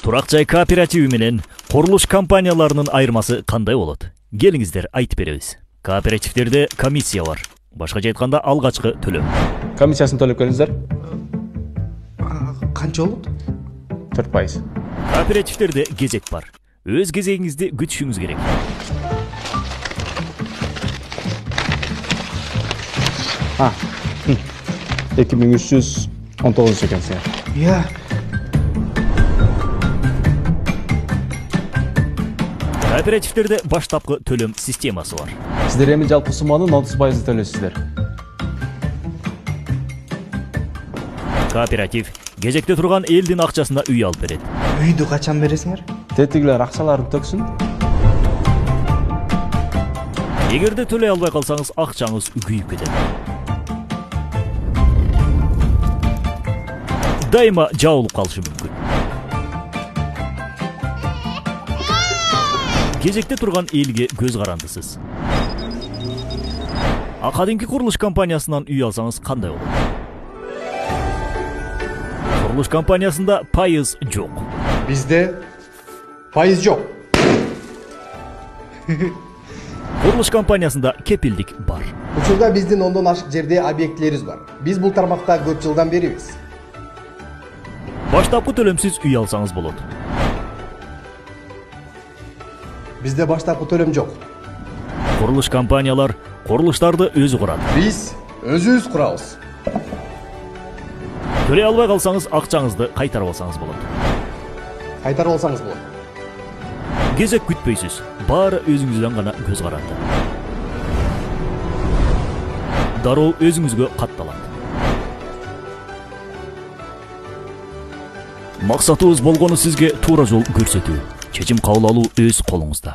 Турак жай кооперативи менен курулуш компанияларынын айырмасы кандай болот? Келиңиздер айтып беребиз. Кооперативдерде комиссия бар. Башкача айтканда алгачкы төлөм. Комиссиясын төлөп келиңиздер. Канча болот? 4%. Кооперативдерде кезек бар. Өз кезегиңизди күтүшүңүз керек. Ha. 2319 экенсиң. Иә. Кооперативдерде баштапкы төлөм системасы бар. Сиздер эми жалпы сумманын 30% төлөйсүздөр. Кооператив кезекте турган элдин акчасына үй алып берет. Үйдү качан бересиңер? Тетигилер акчаларын төксүн. Эгерде төлөй албай калсаңыз, акчаңыз күйүп кетет. Дайыма жабылып калышы мүмкүн. Кезекте турган элге көз карандысыз. Кадимки курулуш компаниясынан үй алсаңыз кандай болот? Курулуш компаниясында пайыз жок. Бизде пайыз жок. Курулуш компаниясында кепилдик бар. Учурда биздин 10дон ашык жерде объектилерибиз бар. Биз бул тармакта көп жылдан берибиз. Баштапкы төлөмсүз үй алсаңыз болот. Бизде баштапкы төлөм жок. Курулуш компаниялар курулуштарды өзү курат. Биз өзүбүз курабыз. Төлөй албай калсаңыз, акчаңызды кайтарып алсаңыз болот. Кайтарып алсаңыз болот. Кезек күтпөйсүз. Баары өзүңүздөн гана көз каранды. Дароо өзүңүзгө катталат. Максатыбыз болгону сизге туура жол көрсөтүү. Чечим кабыл алуу өз колуңузда.